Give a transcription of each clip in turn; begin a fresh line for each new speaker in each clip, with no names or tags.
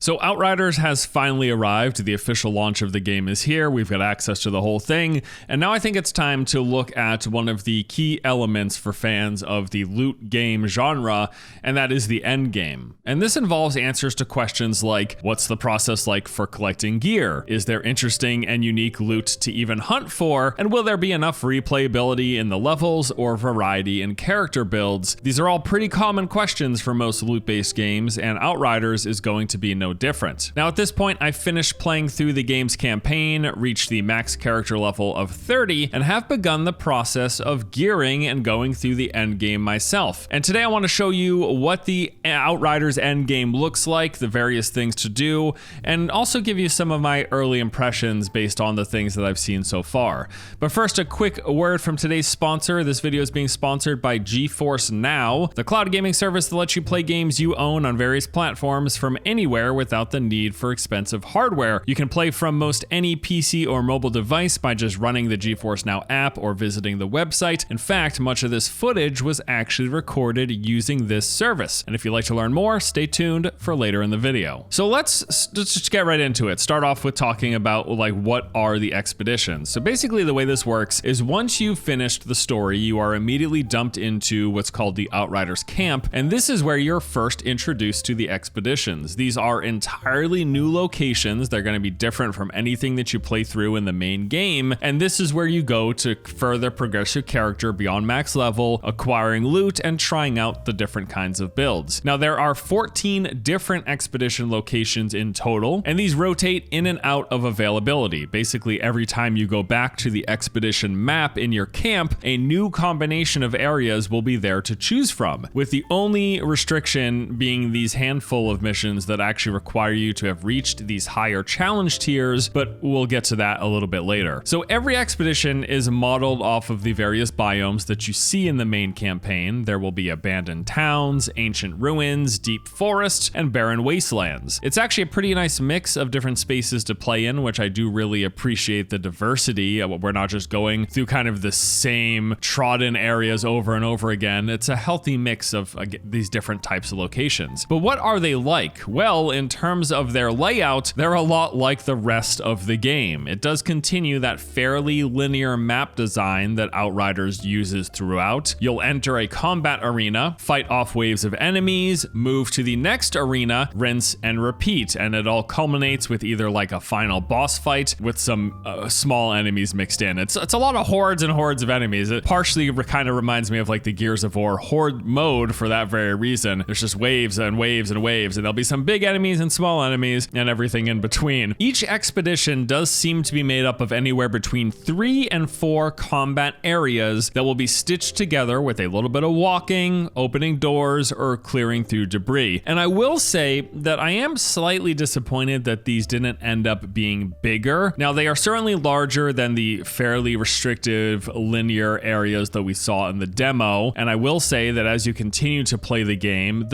So Outriders has finally arrived. The official launch of the game is here. We've got access to the whole thing. And now I think it's time to look at one of the key elements for fans of the loot game genre, and that is the endgame. And this involves answers to questions like, what's the process like for collecting gear? Is there interesting and unique loot to even hunt for? And will there be enough replayability in the levels or variety in character builds? These are all pretty common questions for most loot-based games, and Outriders is going to be no different. Now at this point, I finished playing through the game's campaign, reached the max character level of 30, and have begun the process of gearing and going through the endgame myself. And today I want to show you what the Outriders endgame looks like, the various things to do, and also give you some of my early impressions based on the things that I've seen so far. But first, a quick word from today's sponsor. This video is being sponsored by GeForce Now, the cloud gaming service that lets you play games you own on various platforms from anywhere without the need for expensive hardware. You can play from most any PC or mobile device by just running the GeForce Now app or visiting the website. In fact, much of this footage was actually recorded using this service. And if you'd like to learn more, stay tuned for later in the video. So let's just get right into it. Start off with talking about like what are the expeditions. So basically the way this works is once you've finished the story, you are immediately dumped into what's called the Outriders camp, and this is where you're first introduced to the expeditions. These are entirely new locations. They're going to be different from anything that you play through in the main game, and this is where you go to further progress your character beyond max level, acquiring loot and trying out the different kinds of builds. Now there are 14 different expedition locations in total, and these rotate in and out of availability. Basically every time you go back to the expedition map in your camp, a new combination of areas will be there to choose from, with the only restriction being these handful of missions that actually require you to have reached these higher challenge tiers, but we'll get to that a little bit later. So every expedition is modeled off of the various biomes that you see in the main campaign. There will be abandoned towns, ancient ruins, deep forests, and barren wastelands. It's actually a pretty nice mix of different spaces to play in, which I do really appreciate the diversity. We're not just going through kind of the same trodden areas over and over again. It's a healthy mix of these different types of locations. But what are they like? Well, in terms of their layout, they're a lot like the rest of the game. It does continue that fairly linear map design that Outriders uses throughout. You'll enter a combat arena, fight off waves of enemies, move to the next arena, rinse and repeat, and it all culminates with either like a final boss fight with some small enemies mixed in. It's a lot of hordes and hordes of enemies. It partially kind of reminds me of like the Gears of War horde mode for that very reason. There's just waves and waves and waves, and there'll be some big enemies and small enemies and everything in between. Each expedition does seem to be made up of anywhere between 3 and 4 combat areas that will be stitched together with a little bit of walking, opening doors, or clearing through debris. And I will say that I am slightly disappointed that these didn't end up being bigger. Now, they are certainly larger than the fairly restrictive linear areas that we saw in the demo, and I will say that as you continue to play the game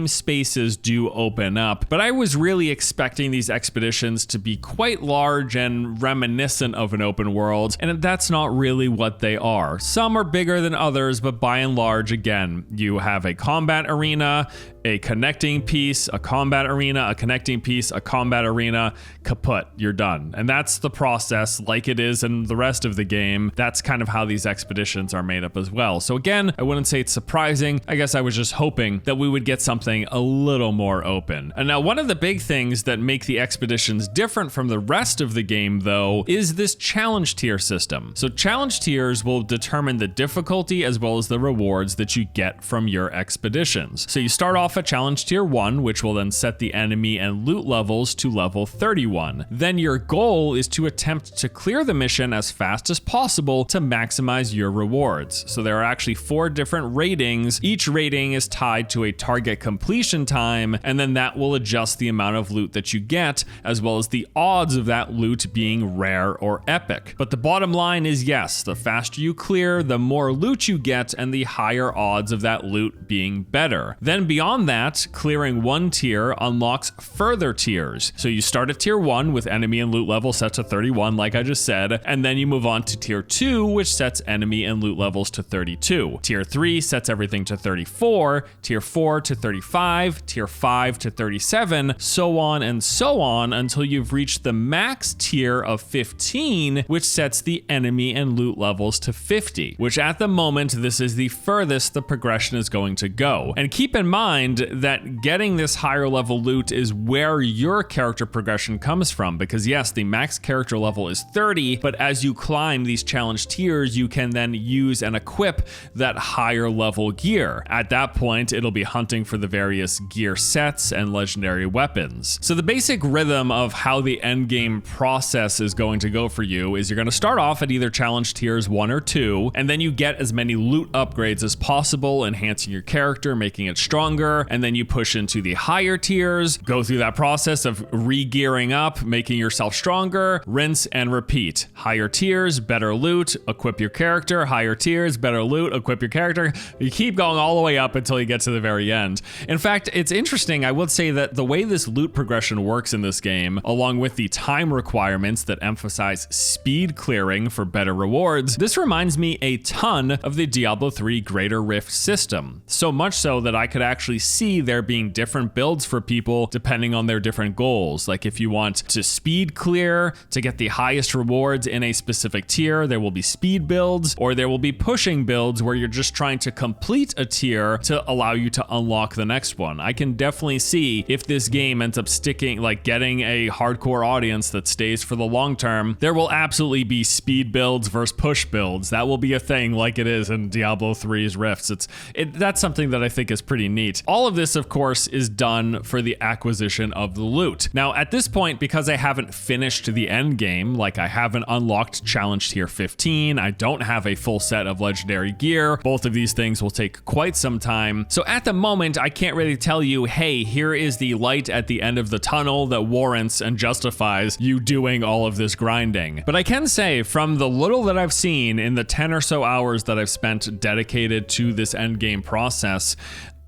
spaces do open up, but I was really expecting these expeditions to be quite large and reminiscent of an open world, and that's not really what they are. Some are bigger than others, but by and large, again, you have a combat arena, a connecting piece, a combat arena, a connecting piece, a combat arena, kaput, you're done. And that's the process like it is in the rest of the game. That's kind of how these expeditions are made up as well. So again, I wouldn't say it's surprising. I guess I was just hoping that we would get something a little more open. And now one of the big things that make the expeditions different from the rest of the game though is this challenge tier system. So challenge tiers will determine the difficulty as well as the rewards that you get from your expeditions. So you start off at challenge tier 1, which will then set the enemy and loot levels to level 31. Then your goal is to attempt to clear the mission as fast as possible to maximize your rewards. So there are actually 4 different ratings. Each rating is tied to a target completion time, and then that will adjust the amount of loot that you get, as well as the odds of that loot being rare or epic. But the bottom line is yes, the faster you clear, the more loot you get, and the higher odds of that loot being better. Then beyond Beyond that, clearing one tier unlocks further tiers. So you start at tier 1 with enemy and loot level set to 31, like I just said, and then you move on to tier 2, which sets enemy and loot levels to 32. Tier 3 sets everything to 34, tier 4 to 35, tier 5 to 37, so on and so on until you've reached the max tier of 15, which sets the enemy and loot levels to 50, which at the moment, this is the furthest the progression is going to go. And keep in mind that getting this higher level loot is where your character progression comes from, because yes, the max character level is 30, but as you climb these challenge tiers, you can then use and equip that higher level gear. At that point, it'll be hunting for the various gear sets and legendary weapons. So the basic rhythm of how the endgame process is going to go for you is you're going to start off at either challenge tiers 1 or 2, and then you get as many loot upgrades as possible, enhancing your character, making it stronger, and then you push into the higher tiers, go through that process of re-gearing up, making yourself stronger, rinse and repeat. Higher tiers, better loot, equip your character, higher tiers, better loot, equip your character. You keep going all the way up until you get to the very end. In fact, it's interesting, I would say that the way this loot progression works in this game, along with the time requirements that emphasize speed clearing for better rewards, this reminds me a ton of the Diablo 3 Greater Rift system. So much so that I could actually see there being different builds for people depending on their different goals. Like if you want to speed clear to get the highest rewards in a specific tier, there will be speed builds, or there will be pushing builds where you're just trying to complete a tier to allow you to unlock the next one. I can definitely see if this game ends up sticking, like getting a hardcore audience that stays for the long term, there will absolutely be speed builds versus push builds. That will be a thing like it is in Diablo 3's Rifts. That's something that I think is pretty neat. All of this, of course, is done for the acquisition of the loot. Now, at this point, because I haven't finished the end game, like I haven't unlocked challenge tier 15, I don't have a full set of legendary gear. Both of these things will take quite some time. So at the moment, I can't really tell you, hey, here is the light at the end of the tunnel that warrants and justifies you doing all of this grinding. But I can say, from the little that I've seen in the 10 or so hours that I've spent dedicated to this endgame process,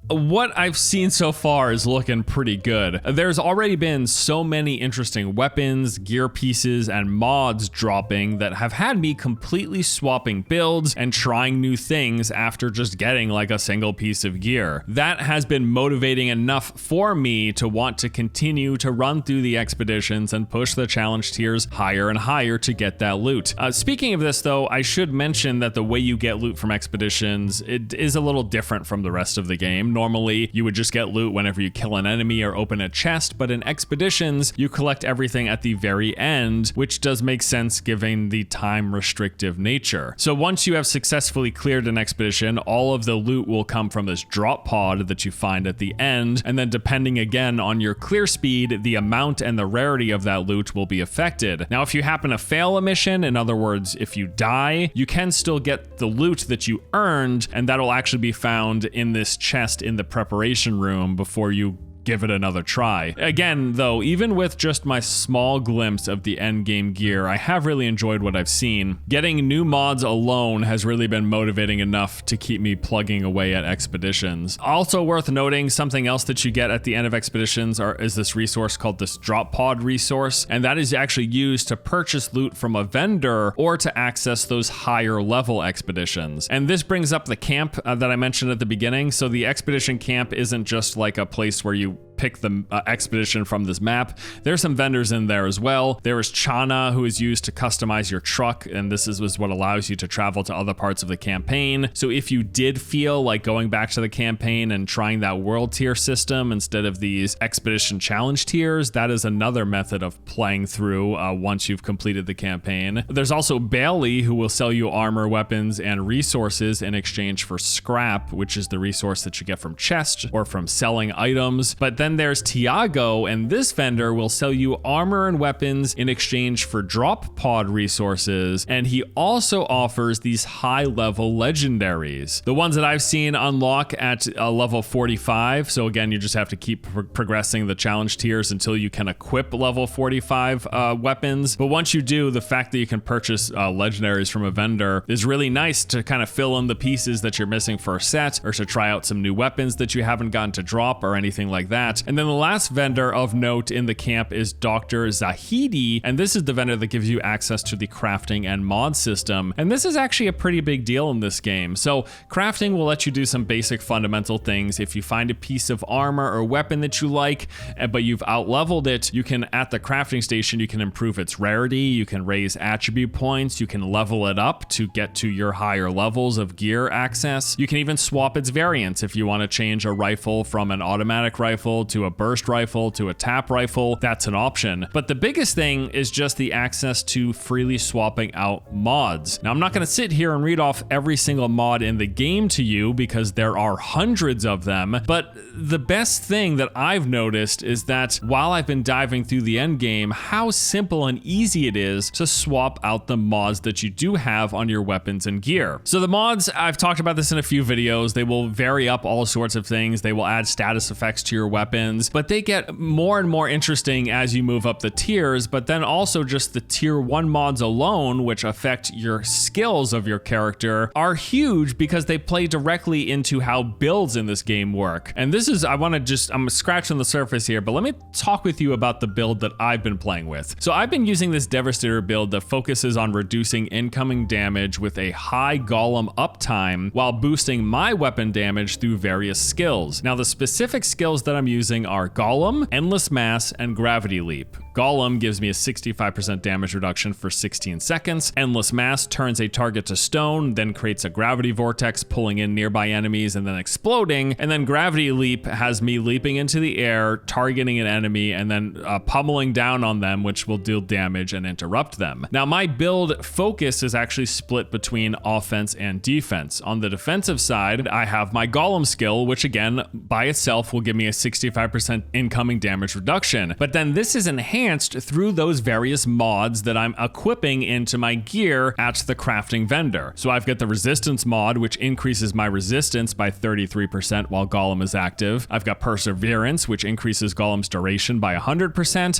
what I've seen so far is looking pretty good. There's already been so many interesting weapons, gear pieces, and mods dropping that have had me completely swapping builds and trying new things after just getting like a single piece of gear. That has been motivating enough for me to want to continue to run through the expeditions and push the challenge tiers higher and higher to get that loot. Speaking of this though, I should mention that the way you get loot from expeditions, it is a little different from the rest of the game. Normally, you would just get loot whenever you kill an enemy or open a chest, but in expeditions, you collect everything at the very end, which does make sense given the time restrictive nature. So once you have successfully cleared an expedition, all of the loot will come from this drop pod that you find at the end, and then depending again on your clear speed, the amount and the rarity of that loot will be affected. Now, if you happen to fail a mission, in other words, if you die, you can still get the loot that you earned, and that'll actually be found in this chest in the preparation room before you give it another try. Again, though, even with just my small glimpse of the endgame gear, I have really enjoyed what I've seen. Getting new mods alone has really been motivating enough to keep me plugging away at expeditions. Also worth noting, something else that you get at the end of expeditions is this resource called this drop pod resource, and that is actually used to purchase loot from a vendor or to access those higher level expeditions. And this brings up the camp that I mentioned at the beginning. So the expedition camp isn't just like a place where you pick the expedition from this map. There's some vendors in there as well. There is Chana, who is used to customize your truck, and this is what allows you to travel to other parts of the campaign. So if you did feel like going back to the campaign and trying that world tier system instead of these expedition challenge tiers, that is another method of playing through once you've completed the campaign. There's also Bailey, who will sell you armor, weapons, and resources in exchange for scrap, which is the resource that you get from chests or from selling items. But then then there's Tiago, and this vendor will sell you armor and weapons in exchange for drop pod resources, and he also offers these high-level legendaries. The ones that I've seen unlock at level 45, so again, you just have to keep progressing the challenge tiers until you can equip level 45 weapons. But once you do, the fact that you can purchase legendaries from a vendor is really nice to kind of fill in the pieces that you're missing for a set, or to try out some new weapons that you haven't gotten to drop or anything like that. And then the last vendor of note in the camp is Dr. Zahidi, and this is the vendor that gives you access to the crafting and mod system. And this is actually a pretty big deal in this game. So crafting will let you do some basic fundamental things. If you find a piece of armor or weapon that you like, but you've out-leveled it, you can, at the crafting station, you can improve its rarity, you can raise attribute points, you can level it up to get to your higher levels of gear access. You can even swap its variants if you want to change a rifle from an automatic rifle to a burst rifle to a tap rifle. That's an option. But the biggest thing is just the access to freely swapping out mods. Now, I'm not going to sit here and read off every single mod in the game to you because there are hundreds of them, but the best thing that I've noticed is that while I've been diving through the end game, how simple and easy it is to swap out the mods that you do have on your weapons and gear. So the mods, I've talked about this in a few videos, they will vary up all sorts of things. They will add status effects to your weapons, but they get more and more interesting as you move up the tiers. But then also just the tier 1 mods alone, which affect your skills of your character, are huge because they play directly into how builds in this game work. And this is, I'm scratching the surface here, but let me talk with you about the build that I've been playing with. So I've been using this Devastator build that focuses on reducing incoming damage with a high golem uptime while boosting my weapon damage through various skills. Now, the specific skills that I'm using are Golem, Endless Mass, and Gravity Leap. Golem gives me a 65% damage reduction for 16 seconds. Endless Mass turns a target to stone, then creates a gravity vortex, pulling in nearby enemies and then exploding. And then Gravity Leap has me leaping into the air, targeting an enemy, and then pummeling down on them, which will deal damage and interrupt them. Now, my build focus is actually split between offense and defense. On the defensive side, I have my Golem skill, which again, by itself will give me a 65% incoming damage reduction. But then this is enhanced through those various mods that I'm equipping into my gear at the crafting vendor. So I've got the resistance mod, which increases my resistance by 33% while Golem is active. I've got perseverance, which increases Golem's duration by 100%.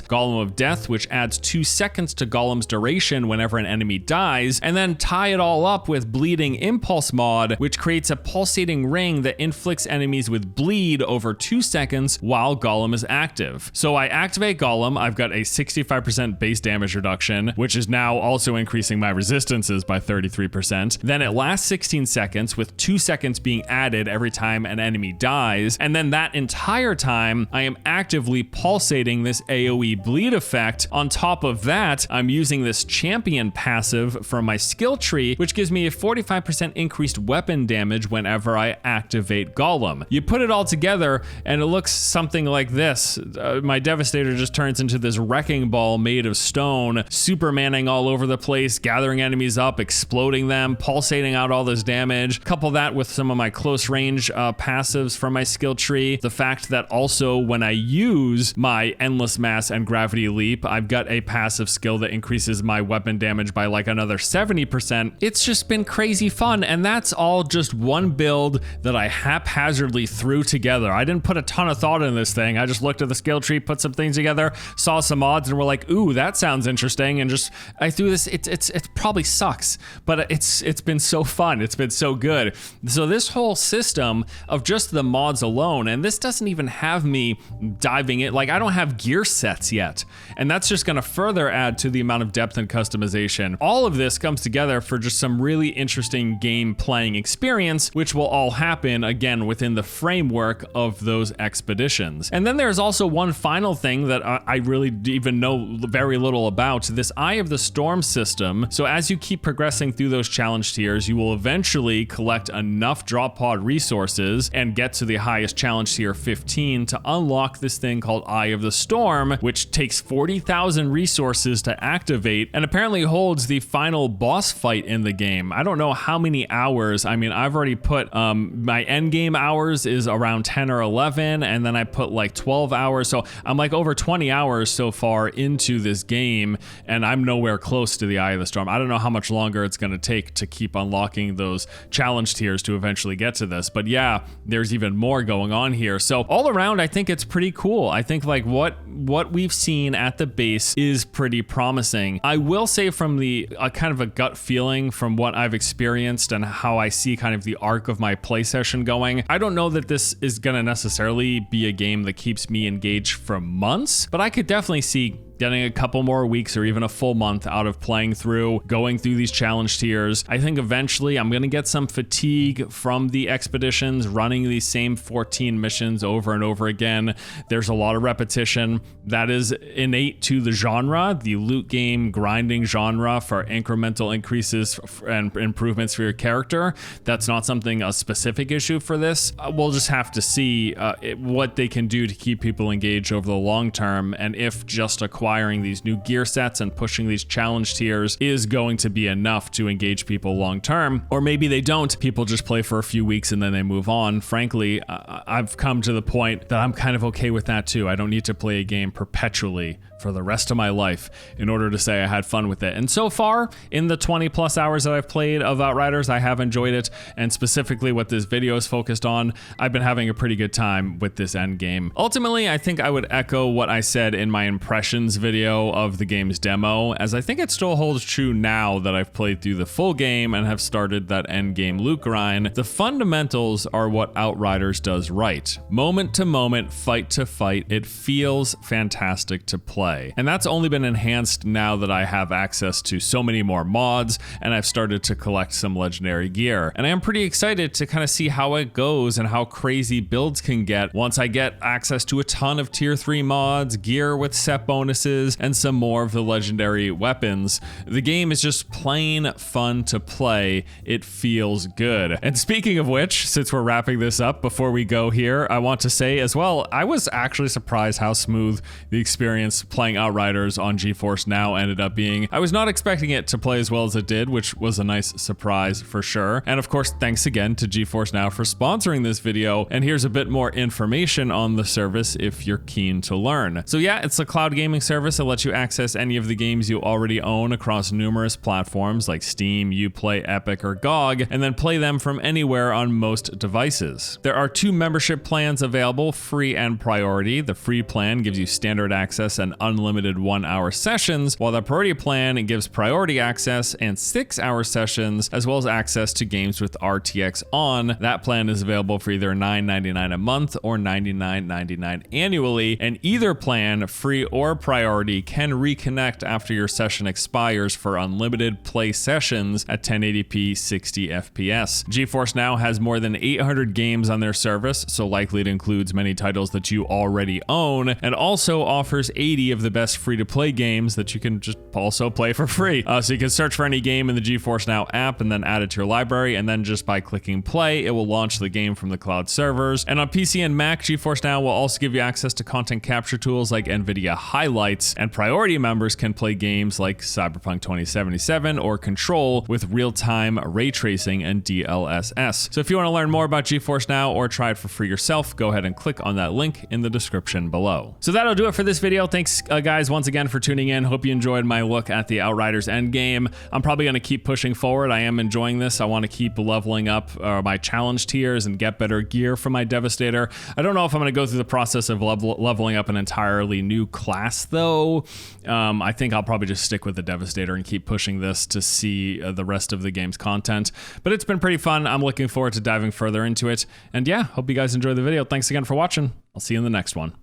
Golem of Death, which adds 2 seconds to Golem's duration whenever an enemy dies. And then tie it all up with bleeding impulse mod, which creates a pulsating ring that inflicts enemies with bleed over 2 seconds while Golem is active. So I activate Golem, I've got a 65% base damage reduction, which is now also increasing my resistances by 33%. Then it lasts 16 seconds, with 2 seconds being added every time an enemy dies. And then that entire time, I am actively pulsating this AoE bleed effect. On top of that, I'm using this champion passive from my skill tree, which gives me a 45% increased weapon damage whenever I activate Golem. You put it all together and it looks something like this. My Devastator just turns into this wrecking ball made of stone, supermaning all over the place, gathering enemies up, exploding them, pulsating out all this damage. Couple that with some of my close range passives from my skill tree. The fact that also when I use my Endless Mass and Gravity Leap, I've got a passive skill that increases my weapon damage by like another 70%. It's just been crazy fun, and that's all just one build that I haphazardly threw together. I didn't put a ton of thought in this thing. I just looked at the skill tree, put some things together, saw some mods, and were like, ooh, that sounds interesting, and just I threw this. It probably sucks, but it's been so fun. It's been so good. So this whole system of just the mods alone, and this doesn't even have me diving in, like I don't have gear sets yet, and that's just going to further add to the amount of depth and customization. All of this comes together for just some really interesting game playing experience, which will all happen again within the framework of those expeditions. And then there's also one final thing that I really even know very little about, this Eye of the Storm system. So as you keep progressing through those challenge tiers, you will eventually collect enough drop pod resources and get to the highest challenge tier 15 to unlock this thing called Eye of the Storm, which takes 40,000 resources to activate and apparently holds the final boss fight in the game. I don't know how many hours. I mean, I've already put my end game hours is around 10 or 11, and then I put like 12 hours. So I'm like over 20 hours so far into this game, and I'm nowhere close to the Eye of the Storm. I don't know how much longer it's going to take to keep unlocking those challenge tiers to eventually get to this. But yeah, there's even more going on here. So all around, I think it's pretty cool. I think like what we've seen at the base is pretty promising. I will say from the kind of a gut feeling from what I've experienced and how I see kind of the arc of my play session going, I don't know that this is going to necessarily be a game that keeps me engaged for months, but I could definitely see getting a couple more weeks or even a full month out of playing through, going through these challenge tiers. I think eventually I'm going to get some fatigue from the expeditions, running these same 14 missions over and over again. There's a lot of repetition. That is innate to the genre, the loot game grinding genre for incremental increases and improvements for your character. That's not something, a specific issue for this. We'll just have to see what they can do to keep people engaged over the long term, and if just acquiring these new gear sets and pushing these challenge tiers is going to be enough to engage people long term, or maybe they don't. People just play for a few weeks and then they move on. Frankly, I've come to the point that I'm kind of okay with that too. I don't need to play a game perpetually for the rest of my life in order to say I had fun with it. And so far, in the 20 plus hours that I've played of Outriders, I have enjoyed it. And specifically what this video is focused on, I've been having a pretty good time with this end game. Ultimately, I think I would echo what I said in my impressions video of the game's demo, as I think it still holds true now that I've played through the full game and have started that Endgame Loot grind. The fundamentals are what Outriders does right. Moment to moment, fight to fight, it feels fantastic to play. And that's only been enhanced now that I have access to so many more mods and I've started to collect some legendary gear. And I am pretty excited to kind of see how it goes and how crazy builds can get once I get access to a ton of tier 3 mods, gear with set bonuses, and some more of the legendary weapons. The game is just plain fun to play. It feels good. And speaking of which, since we're wrapping this up, before we go here, I want to say as well, I was actually surprised how smooth the experience playing Outriders on GeForce Now ended up being. I was not expecting it to play as well as it did, which was a nice surprise for sure. And of course, thanks again to GeForce Now for sponsoring this video. And here's a bit more information on the service if you're keen to learn. So yeah, it's a cloud gaming service that lets you access any of the games you already own across numerous platforms like Steam, Uplay, Epic, or GOG, and then play them from anywhere on most devices. There are 2 membership plans available, free and priority. The free plan gives you standard access and unlimited 1-hour sessions, while the priority plan gives priority access and 6-hour sessions, as well as access to games with RTX on. That plan is available for either $9.99 a month or $99.99 annually, and either plan, free or priority, can reconnect after your session expires for unlimited play sessions at 1080p 60 FPS. GeForce Now has more than 800 games on their service, so likely it includes many titles that you already own, and also offers 80 of the best free-to-play games that you can just also play for free. So you can search for any game in the GeForce Now app and then add it to your library, and then just by clicking play, it will launch the game from the cloud servers. And on PC and Mac, GeForce Now will also give you access to content capture tools like NVIDIA Highlights, and priority members can play games like Cyberpunk 2077 or Control with real-time ray tracing and DLSS. So if you want to learn more about GeForce Now or try it for free yourself, go ahead and click on that link in the description below. So that'll do it for this video. Thanks guys once again for tuning in. Hope you enjoyed my look at the Outriders Endgame. I'm probably going to keep pushing forward. I am enjoying this. I want to keep leveling up my challenge tiers and get better gear for my Devastator. I don't know if I'm going to go through the process of leveling up an entirely new class though. I think I'll probably just stick with the Devastator and keep pushing this to see the rest of the game's content. But it's been pretty fun. I'm looking forward to diving further into it. And yeah, hope you guys enjoyed the video. Thanks again for watching. I'll see you in the next one.